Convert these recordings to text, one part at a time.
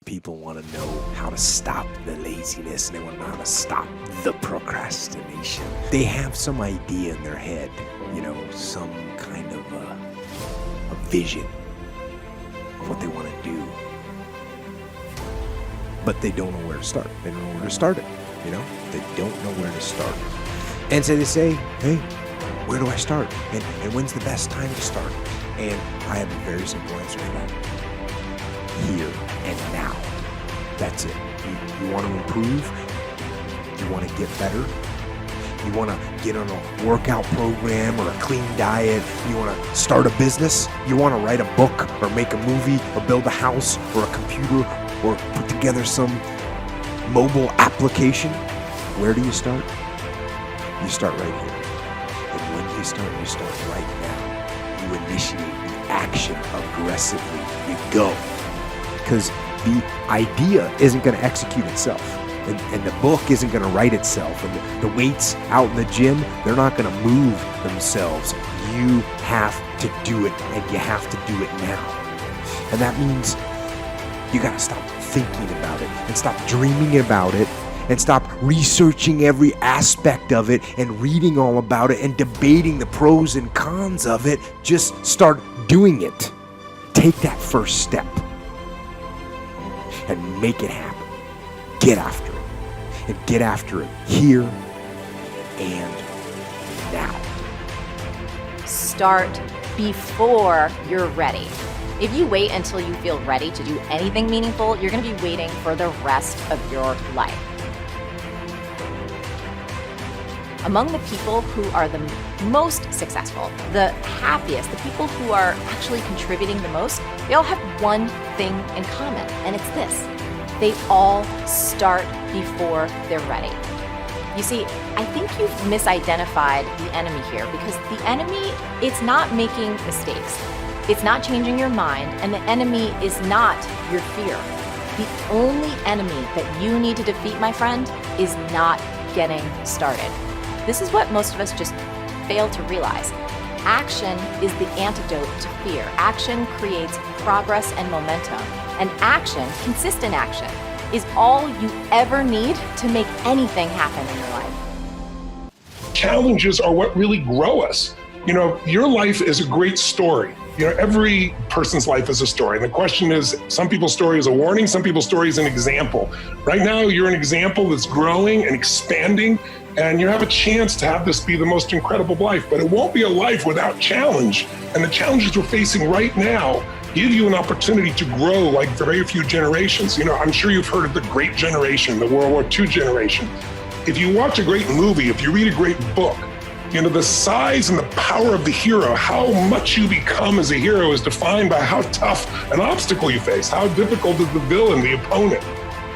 People want to know how to stop the laziness, and they want to know how to stop the procrastination. They have some idea in their head, some kind of a vision of what they want to do. But they don't know where to start. They don't know where to start it, They don't know where to start. And so they say, hey, where do I start? And when's the best time to start? And I have a very simple answer for that. Here and now. That's it. You want to improve? You want to get better? You want to get on a workout program or a clean diet? You want to start a business? You want to write a book or make a movie or build a house or a computer or put together some mobile application? Where do you start? You start right here. And when you start right now. You initiate the action aggressively. You go. Because the idea isn't going to execute itself. And the book isn't going to write itself. And the weights out in the gym, they're not going to move themselves. You have to do it, and you have to do it now. And that means you got to stop thinking about it and stop dreaming about it and stop researching every aspect of it and reading all about it and debating the pros and cons of it. Just start doing it. Take that first step and make it happen. Get after it. And get after it here and now. Start before you're ready. If you wait until you feel ready to do anything meaningful, you're going to be waiting for the rest of your life. Among the people who are the most successful, the happiest, the people who are actually contributing the most, they all have one thing in common, and it's this. They all start before they're ready. You see, I think you've misidentified the enemy here, because the enemy, it's not making mistakes. It's not changing your mind, and the enemy is not your fear. The only enemy that you need to defeat, my friend, is not getting started. This is what most of us just fail to realize. Action is the antidote to fear. Action creates progress and momentum. And action, consistent action, is all you ever need to make anything happen in your life. Challenges are what really grow us. Your life is a great story. Every person's life is a story. And the question is, some people's story is a warning, some people's story is an example. Right now, you're an example that's growing and expanding, and you have a chance to have this be the most incredible life. But it won't be a life without challenge. And the challenges we're facing right now give you an opportunity to grow like very few generations. I'm sure you've heard of the Great Generation, the World War II generation. If you watch a great movie, if you read a great book, the size and the power of the hero, how much you become as a hero is defined by how tough an obstacle you face, how difficult is the villain, the opponent.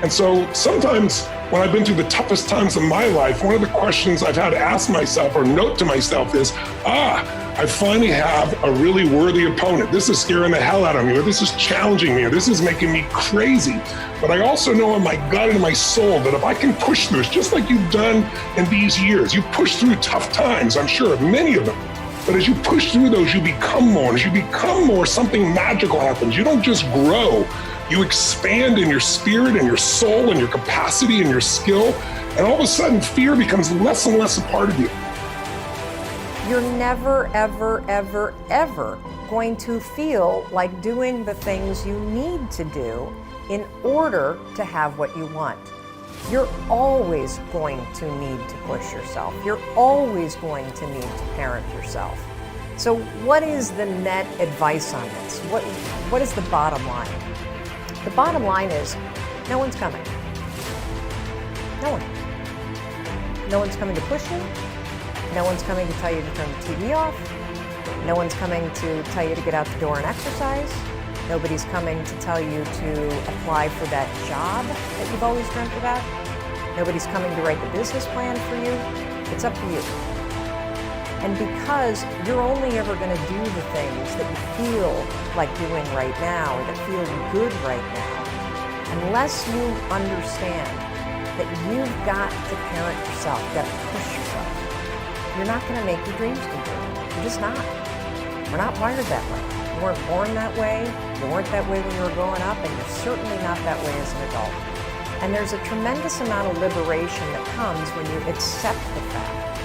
And so sometimes when I've been through the toughest times of my life, one of the questions I've had to ask myself or note to myself is, I finally have a really worthy opponent. This is scaring the hell out of me, or this is challenging me, or this is making me crazy. But I also know in my gut and my soul that if I can push through, it's just like you've done in these years. You push through tough times, I'm sure, many of them. But as you push through those, you become more. And as you become more, something magical happens. You don't just grow. You expand in your spirit and your soul and your capacity and your skill. And all of a sudden, fear becomes less and less a part of you. You're never, ever, ever, ever going to feel like doing the things you need to do in order to have what you want. You're always going to need to push yourself. You're always going to need to parent yourself. So what is the net advice on this? What is the bottom line? The bottom line is no one's coming. No one. No one's coming to push you. No one's coming to tell you to turn the TV off. No one's coming to tell you to get out the door and exercise. Nobody's coming to tell you to apply for that job that you've always dreamt about. Nobody's coming to write the business plan for you. It's up to you. And because you're only ever going to do the things that you feel like doing right now or that feel good right now, unless you understand that you've got to parent yourself, you've got to push yourself, you're not going to make your dreams come true. You're just not. We're not wired that way. You weren't born that way, you weren't that way when you were growing up, and you're certainly not that way as an adult. And there's a tremendous amount of liberation that comes when you accept the fact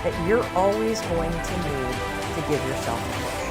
that you're always going to need to give yourself a push.